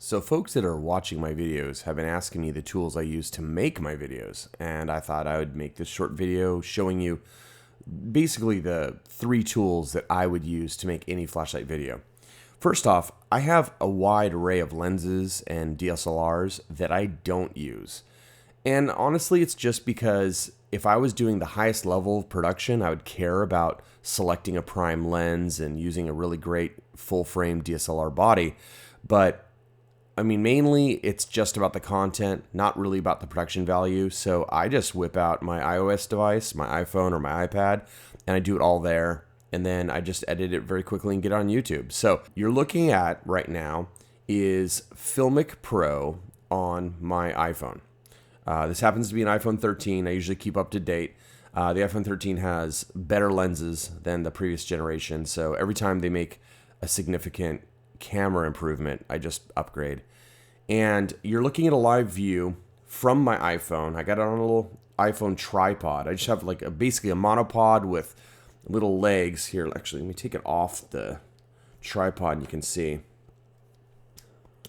So folks that are watching my videos have been asking me the tools I use to make my videos, and I thought I would make this short video showing you basically the 3 tools that I would use to make any flashlight video. First off, I have a wide array of lenses and DSLRs that I don't use. And honestly, it's just because if I was doing the highest level of production, I would care about selecting a prime lens and using a really great full frame DSLR body. But I mean, mainly it's just about the content, not really about the production value. So I just whip out my iOS device, my iPhone or my iPad, and I do it all there. And then I just edit it very quickly and get it on YouTube. So you're looking at right now is Filmic Pro on my iPhone. This happens to be an iPhone 13. I usually keep up to date. The iPhone 13 has better lenses than the previous generation. So every time they make a significant camera improvement, I just upgrade. And you're looking at a live view from my iPhone. I got it on a little iPhone tripod. I just have like basically a monopod with little legs here. Actually, let me take it off the tripod and you can see.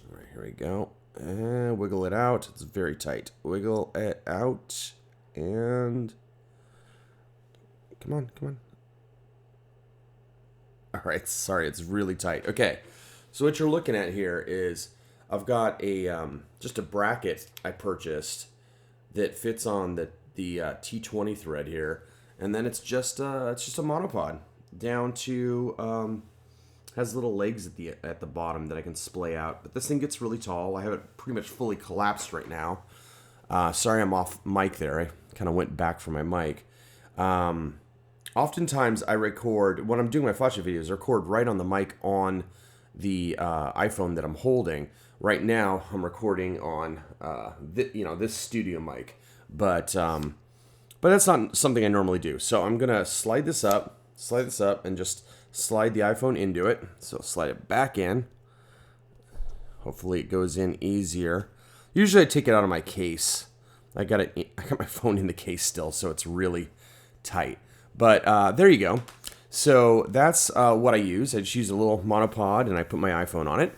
All right, here we go. And wiggle it out. It's very tight. Wiggle it out. And come on. All right, sorry, it's really tight. Okay, so what you're looking at here is I've got a just a bracket I purchased that fits on the T20 thread here, and then it's just a monopod down to has little legs at the bottom that I can splay out. But this thing gets really tall. I have it pretty much fully collapsed right now. Sorry, I'm off mic there. I kind of went back from my mic. Oftentimes I record, when I'm doing my flashlight videos, I record right on the mic on the iPhone that I'm holding. Right now I'm recording on this studio mic, but that's not something I normally do. So I'm gonna slide this up, and just slide the iPhone into it. So slide it back in. Hopefully it goes in easier. Usually I take it out of my case. I got my phone in the case still, so it's really tight. But there you go. So that's what I use. I just use a little monopod and I put my iPhone on it.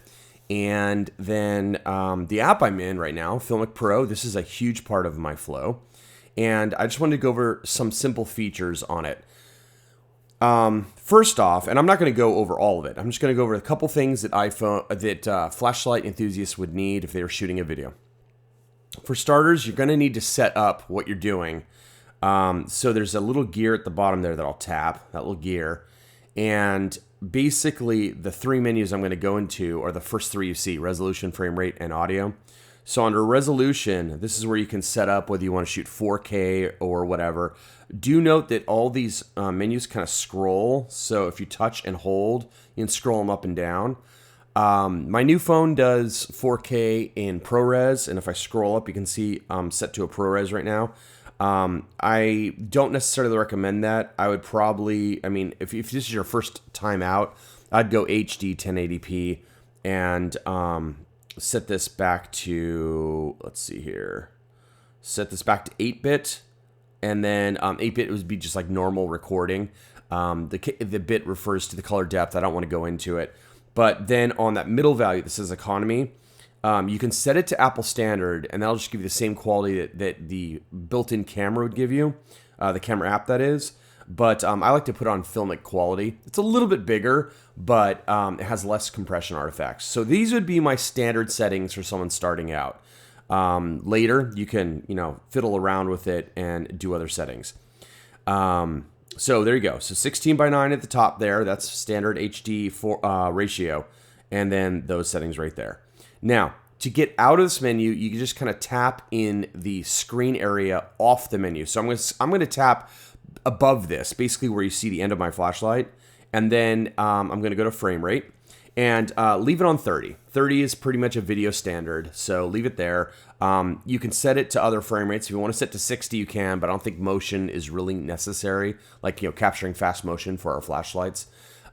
And then the app I'm in right now, Filmic Pro, this is a huge part of my flow. And I just wanted to go over some simple features on it. First off, and I'm not going to go over all of it. I'm just going to go over a couple things that flashlight enthusiasts would need if they were shooting a video. For starters, you're going to need to set up what you're doing. So there's a little gear at the bottom there that I'll tap, that little gear. And basically the 3 menus I'm going to go into are the first 3 you see: resolution, frame rate, and audio. So under resolution, this is where you can set up whether you want to shoot 4K or whatever. Do note that all these menus kind of scroll. So if you touch and hold, you can scroll them up and down. My new phone does 4K in ProRes, and if I scroll up, you can see I'm set to a ProRes right now. I don't necessarily recommend that. I would probably, if this is your first time out, I'd go HD 1080p and set this back to, let's see here, set this back to 8-bit, and then 8-bit would be just like normal recording. The bit refers to the color depth. I don't want to go into it. But then on that middle value, this is economy. You can set it to Apple Standard, and that'll just give you the same quality that the built-in camera would give you, the camera app that is. But I like to put on Filmic quality. It's a little bit bigger, but it has less compression artifacts. So these would be my standard settings for someone starting out. Later, you can fiddle around with it and do other settings. So there you go. So 16:9 at the top there. That's standard HD ratio, and then those settings right there. Now, to get out of this menu, you can just kind of tap in the screen area off the menu. So I'm going to tap above this, basically where you see the end of my flashlight, and then I'm going to go to frame rate and leave it on 30. 30 is pretty much a video standard, so leave it there. You can set it to other frame rates. If you want to set to 60, you can, but I don't think motion is really necessary, like capturing fast motion for our flashlights.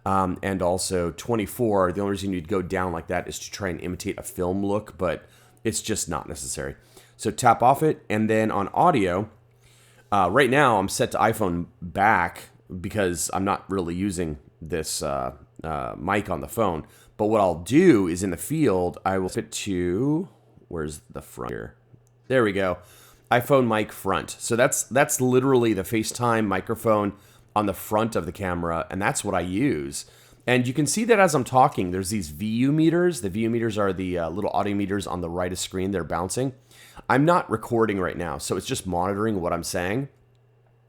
And also 24, the only reason you'd go down like that is to try and imitate a film look, but it's just not necessary. So tap off it, and then on audio, right now I'm set to iPhone back because I'm not really using this mic on the phone. But what I'll do is in the field, I will fit to, where's the front here? There we go. iPhone mic front. So that's literally the FaceTime microphone on the front of the camera, and that's what I use. And you can see that as I'm talking, there's these VU meters. The VU meters are the little audio meters on the right of screen. They're bouncing. I'm not recording right now, so it's just monitoring what I'm saying.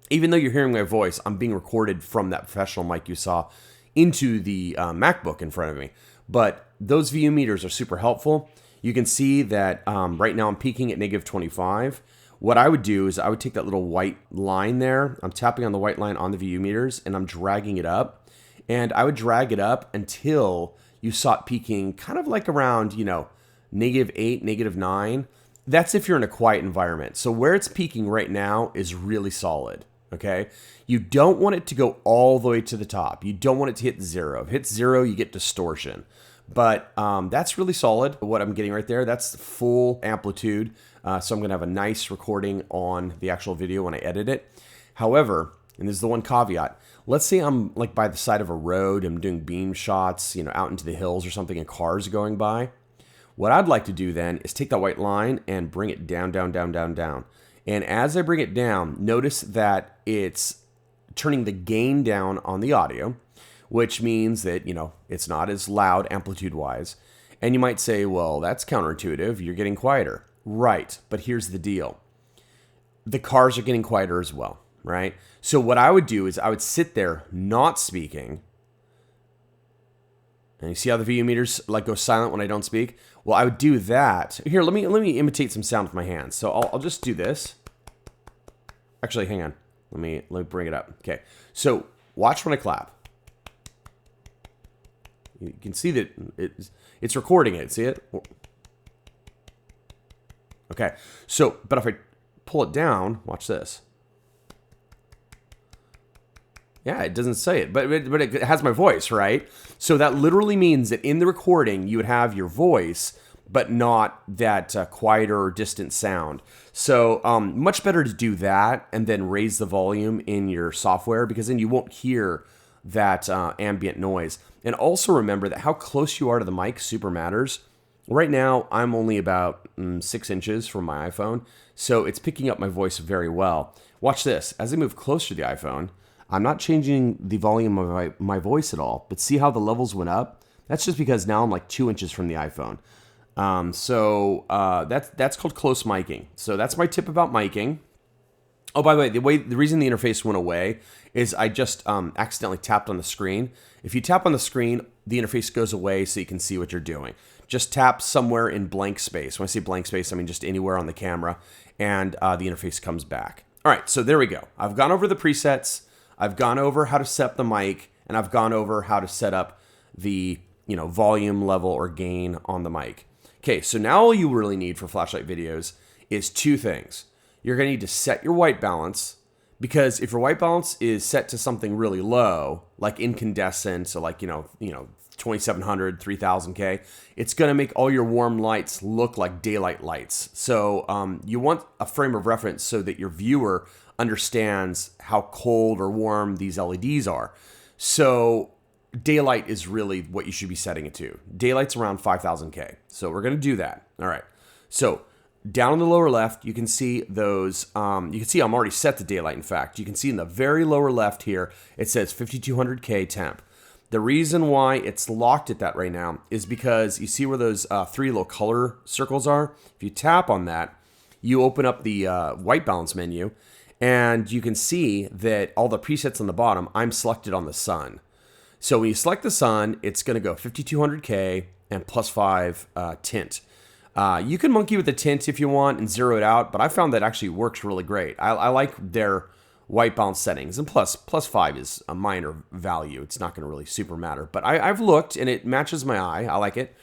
Even though you're hearing my voice, I'm being recorded from that professional mic you saw into the MacBook in front of me. But those VU meters are super helpful. You can see that right now I'm peaking at -25. What I would do is I would take that little white line there. I'm tapping on the white line on the VU meters, and I'm dragging it up. And I would drag it up until you saw it peaking kind of like around, you know, -8, -9. That's if you're in a quiet environment. So where it's peaking right now is really solid, okay? You don't want it to go all the way to the top. You don't want it to hit 0. If it hits 0, you get distortion. But that's really solid, what I'm getting right there. That's full amplitude. So I'm going to have a nice recording on the actual video when I edit it. However, and this is the one caveat, let's say I'm like by the side of a road, I'm doing beam shots, you know, out into the hills or something, and cars going by. What I'd like to do then is take that white line and bring it down, down, down, down, down. And as I bring it down, notice that it's turning the gain down on the audio, which means that, you know, it's not as loud amplitude-wise. And you might say, well, that's counterintuitive. You're getting quieter. Right, but here's the deal. The cars are getting quieter as well, right? So what I would do is I would sit there not speaking. And you see how the VU meters like go silent when I don't speak? Well, I would do that. Here, let me imitate some sound with my hands. So I'll just do this. Actually, hang on. Let me bring it up. Okay. So watch when I clap. You can see that it's recording it. See it? Okay. So, but if I pull it down, watch this. Yeah, it doesn't say it, but it has my voice, right? So that literally means that in the recording, you would have your voice, but not that quieter or distant sound. So much better to do that and then raise the volume in your software, because then you won't hear that ambient noise. And also remember that how close you are to the mic super matters. Right now, I'm only about 6 inches from my iPhone, so it's picking up my voice very well. Watch this. As I move closer to the iPhone, I'm not changing the volume of my voice at all, but see how the levels went up? That's just because now I'm like 2 inches from the iPhone. That's called close miking. So that's my tip about miking. Oh, by the way, the reason the interface went away is I just accidentally tapped on the screen. If you tap on the screen, the interface goes away so you can see what you're doing. Just tap somewhere in blank space. When I say blank space, I mean just anywhere on the camera, and the interface comes back. All right, so there we go. I've gone over the presets. I've gone over how to set up the mic, and I've gone over how to set up the volume level or gain on the mic. Okay, so now all you really need for flashlight videos is 2 things. You're going to need to set your white balance, because if your white balance is set to something really low, like incandescent, so like 2700, 3000K, it's going to make all your warm lights look like daylight lights. So you want a frame of reference so that your viewer understands how cold or warm these LEDs are. So daylight is really what you should be setting it to. Daylight's around 5000K. So we're going to do that. All right. So down in the lower left, you can see those. You can see I'm already set to daylight. In fact, you can see in the very lower left here, it says 5200K temp. The reason why it's locked at that right now is because you see where those 3 little color circles are? If you tap on that, you open up the white balance menu, and you can see that all the presets on the bottom, I'm selected on the sun. So when you select the sun, it's going to go 5200K and +5 tint. You can monkey with the tint if you want and zero it out, but I found that actually works really great. I like their white balance settings, and +5 is a minor value. It's not going to really super matter, but I've looked and it matches my eye. I like it.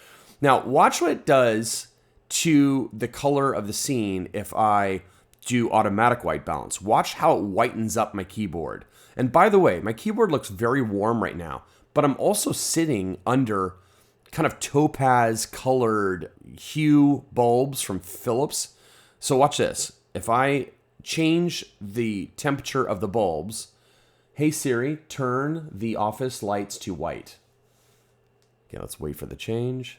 Now watch what it does to the color of the scene if I do automatic white balance. Watch how it whitens up my keyboard. And by the way, my keyboard looks very warm right now, but I'm also sitting under kind of topaz colored hue bulbs from Philips. So watch this. If I change the temperature of the bulbs, hey Siri, turn the office lights to white. Okay, let's wait for the change.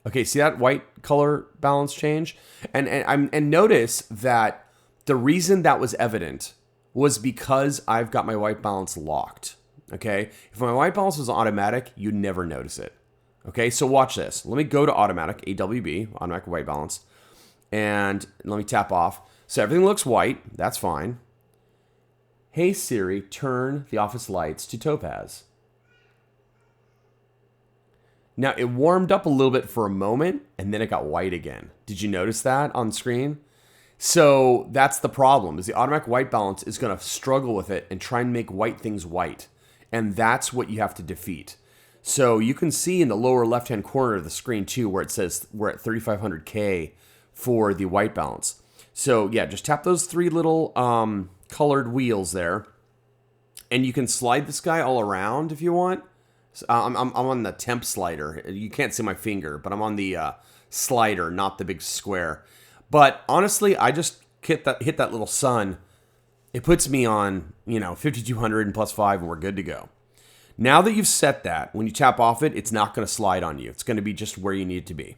Okay, see that white color balance change? And notice that the reason that was evident was because I've got my white balance locked. Okay, if my white balance was automatic, you'd never notice it. Okay, so watch this. Let me go to automatic, AWB, automatic white balance, and let me tap off. So everything looks white. That's fine. Hey Siri, turn the office lights to topaz. Now, it warmed up a little bit for a moment, and then it got white again. Did you notice that on screen? So that's the problem, is the automatic white balance is going to struggle with it and try and make white things white. And that's what you have to defeat. So you can see in the lower left-hand corner of the screen, too, where it says we're at 3500K for the white balance. So, yeah, just tap those three little colored wheels there. And you can slide this guy all around if you want. I'm on the temp slider. You can't see my finger, but I'm on the slider, not the big square. But honestly, I just hit that little sun. It puts me on, 5200 and +5, and we're good to go. Now that you've set that, when you tap off it, it's not going to slide on you. It's going to be just where you need it to be.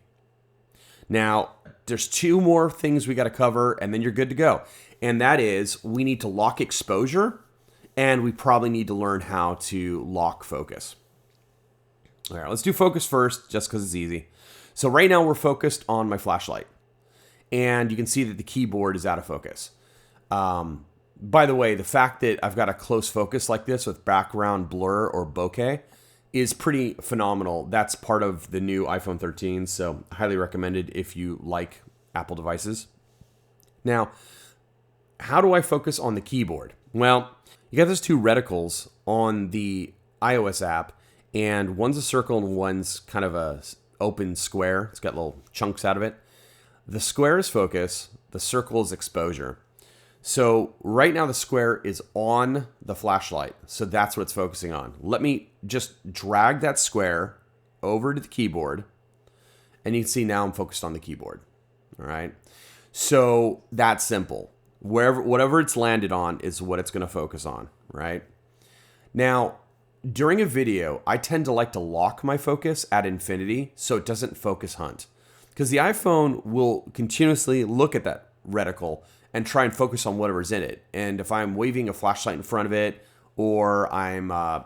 Now, there's two more things we got to cover, and then you're good to go. And that is, we need to lock exposure, and we probably need to learn how to lock focus. All right, let's do focus first, just because it's easy. So right now we're focused on my flashlight. And you can see that the keyboard is out of focus. By the way, the fact that I've got a close focus like this with background blur or bokeh is pretty phenomenal. That's part of the new iPhone 13, so highly recommended if you like Apple devices. Now, how do I focus on the keyboard? Well, you got those two reticles on the iOS app, and one's a circle and one's kind of a open square. It's got little chunks out of it. The square is focus, the circle is exposure. So right now the square is on the flashlight, so that's what it's focusing on. Let me just drag that square over to the keyboard, and you can see now I'm focused on the keyboard. All right. So that's simple. Whatever it's landed on is what it's going to focus on, right? Now, during a video, I tend to like to lock my focus at infinity so it doesn't focus hunt. Because the iPhone will continuously look at that reticle and try and focus on whatever's in it. And if I'm waving a flashlight in front of it, or I'm, a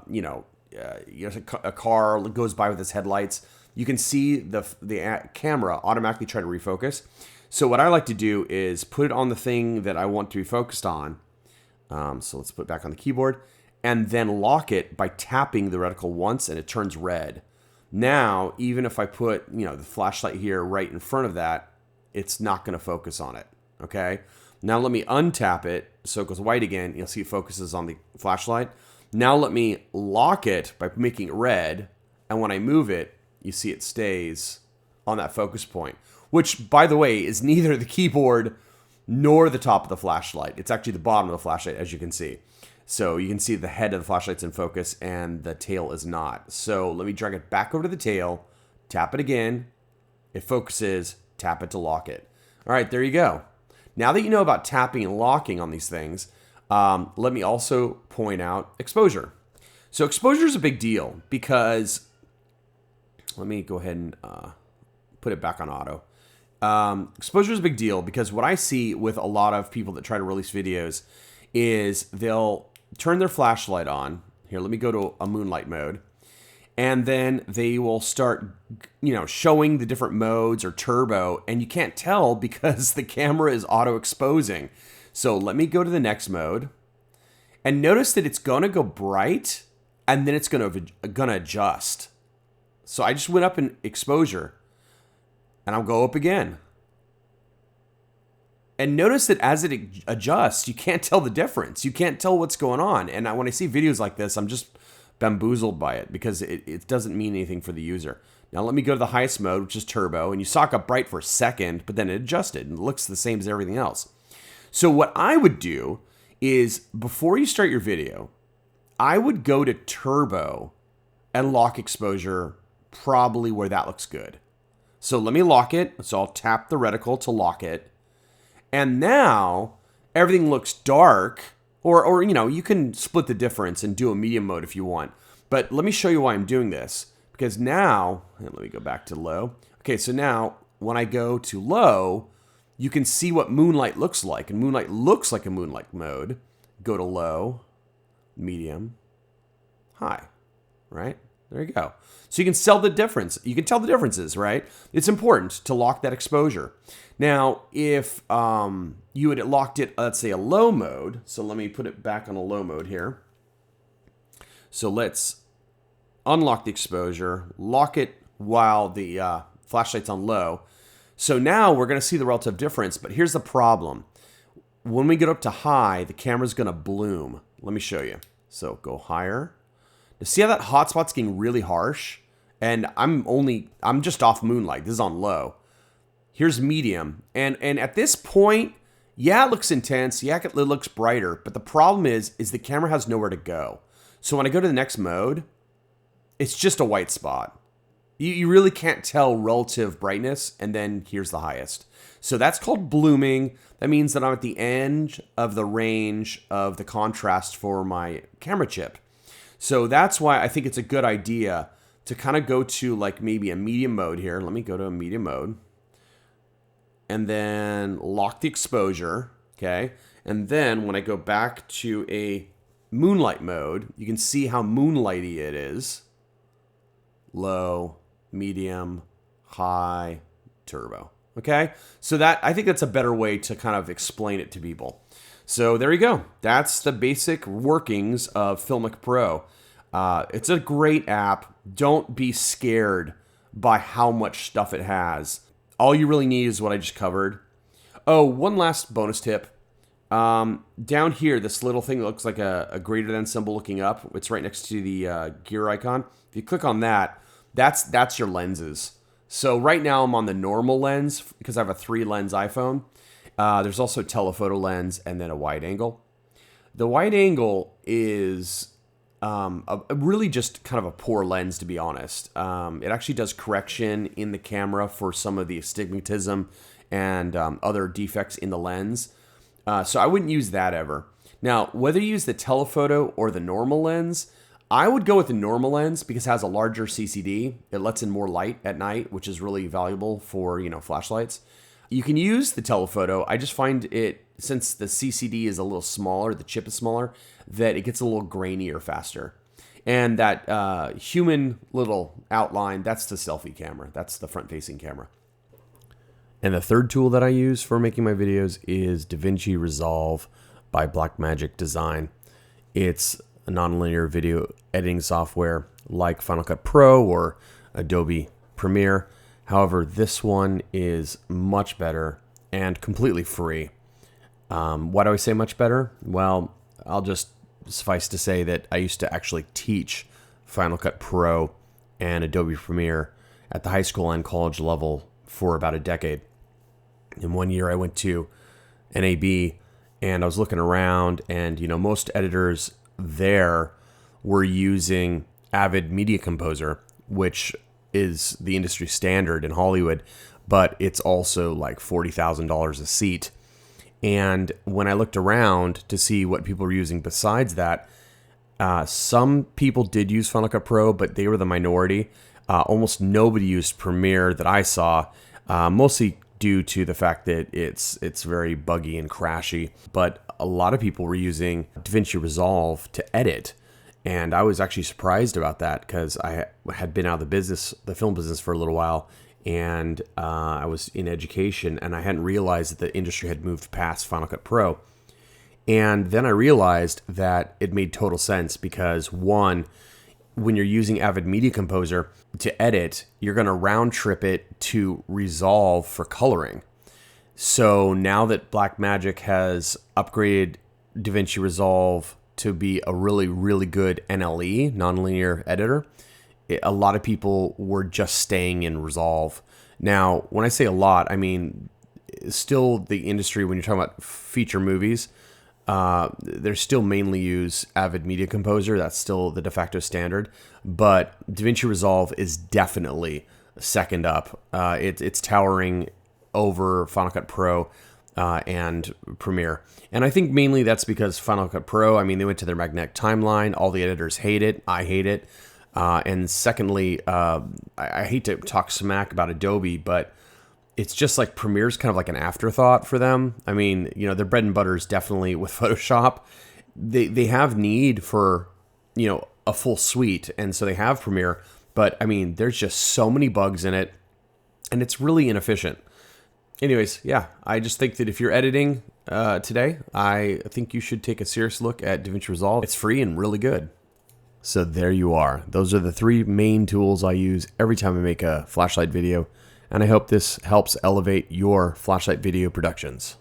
car goes by with its headlights, you can see the camera automatically try to refocus. So what I like to do is put it on the thing that I want to be focused on. So let's put it back on the keyboard, and then lock it by tapping the reticle once, and it turns red. Now, even if I put, the flashlight here right in front of that, it's not going to focus on it, okay? Now let me untap it so it goes white again. You'll see it focuses on the flashlight. Now let me lock it by making it red, and when I move it, you see it stays on that focus point, which, by the way, is neither the keyboard nor the top of the flashlight. It's actually the bottom of the flashlight, as you can see. So you can see the head of the flashlight's in focus and the tail is not. So let me drag it back over to the tail, tap it again, it focuses, tap it to lock it. All right, there you go. Now that you know about tapping and locking on these things, let me also point out exposure. So exposure is a big deal because, let me go ahead and put it back on auto. Exposure is a big deal because what I see with a lot of people that try to release videos is they'll turn their flashlight on. Here, let me go to a moonlight mode. And then they will start, showing the different modes or turbo, and you can't tell because the camera is auto-exposing. So let me go to the next mode, and notice that it's going to go bright, and then it's going to adjust. So I just went up in exposure, and I'll go up again. And notice that as it adjusts, you can't tell the difference. You can't tell what's going on. And when I see videos like this, I'm just bamboozled by it because it doesn't mean anything for the user. Now let me go to the highest mode, which is turbo, and you saw it got bright for a second, but then it adjusted and it looks the same as everything else. So what I would do is, before you start your video, I would go to turbo and lock exposure probably where that looks good. So let me lock it. So I'll tap the reticle to lock it. And now everything looks dark, or you can split the difference and do a medium mode if you want. But let me show you why I'm doing this, because now, and let me go back to low. Okay, so now when I go to low, you can see what moonlight looks like. And moonlight looks like a moonlight mode. Go to low, medium, high, right? There you go. So you can tell the difference. You can tell the differences, right? It's important to lock that exposure. Now, if you had locked it, let's say a low mode. So let me put it back on a low mode here. So let's unlock the exposure, lock it while the flashlight's on low. So now we're going to see the relative difference, but here's the problem. When we get up to high, the camera's going to bloom. Let me show you. So go higher. Now see how that hotspot's getting really harsh? And I'm just off moonlight. This is on low. Here's medium. And at this point, yeah, it looks intense. Yeah, it looks brighter. But the problem is the camera has nowhere to go. So when I go to the next mode, it's just a white spot. You really can't tell relative brightness, and then here's the highest. So that's called blooming. That means that I'm at the end of the range of the contrast for my camera chip. So that's why I think it's a good idea to kind of go to like maybe a medium mode here. Let me go to a medium mode. And then lock the exposure, okay? And then when I go back to a moonlight mode, you can see how moonlighty it is. Low, medium, high, turbo. Okay? So I think that's a better way to kind of explain it to people. So there you go. That's the basic workings of Filmic Pro. It's a great app. Don't be scared by how much stuff it has. All you really need is what I just covered. Oh, one last bonus tip. Down here, this little thing that looks like a greater than symbol looking up. It's right next to the gear icon. If you click on that, that's your lenses. So right now I'm on the normal lens because I have a 3-lens iPhone. There's also a telephoto lens and then a wide angle. The wide angle is a really just kind of a poor lens, to be honest. It actually does correction in the camera for some of the astigmatism and other defects in the lens. So I wouldn't use that ever. Now, whether you use the telephoto or the normal lens, I would go with the normal lens because it has a larger CCD. It lets in more light at night, which is really valuable for, flashlights. You can use the telephoto. I just find it, since the CCD is a little smaller, the chip is smaller, that it gets a little grainier faster. And that human little outline, that's the selfie camera. That's the front-facing camera. And the third tool that I use for making my videos is Davinci Resolve by Blackmagic Design. It's a nonlinear video editing software like Final Cut Pro or Adobe Premiere. However, this one is much better and completely free. Why do I say much better? Well, I'll just suffice to say that I used to actually teach Final Cut Pro and Adobe Premiere at the high school and college level for about a decade. In one year, I went to NAB and I was looking around, and most editors there were using Avid Media Composer, which is the industry standard in Hollywood, but it's also like $40,000 a seat. And when I looked around to see what people were using besides that, some people did use Final Cut Pro, but they were the minority. Almost nobody used Premiere that I saw, mostly due to the fact that it's very buggy and crashy. But a lot of people were using Davinci Resolve to edit. And I was actually surprised about that because I had been out of the film business for a little while, and I was in education, and I hadn't realized that the industry had moved past Final Cut Pro. And then I realized that it made total sense because, one, when you're using Avid Media Composer to edit, you're going to round trip it to Resolve for coloring. So now that Blackmagic has upgraded Davinci Resolve to be a really, really good NLE, nonlinear editor, a lot of people were just staying in Resolve. Now, when I say a lot, I mean, still the industry, when you're talking about feature movies, they still mainly use Avid Media Composer. That's still the de facto standard. But Davinci Resolve is definitely second up. It's towering over Final Cut Pro and Premiere. And I think mainly that's because Final Cut Pro, they went to their magnetic timeline. All the editors hate it. I hate it. And secondly, I hate to talk smack about Adobe, but it's just like Premiere's kind of like an afterthought for them. I mean, you know, their bread and butter is definitely with Photoshop. They have need for, you know, a full suite, and so they have Premiere. But I mean, there's just so many bugs in it, and it's really inefficient. Anyways, yeah, I just think that if you're editing today, I think you should take a serious look at Davinci Resolve. It's free and really good. So there you are. Those are the 3 main tools I use every time I make a flashlight video, and I hope this helps elevate your flashlight video productions.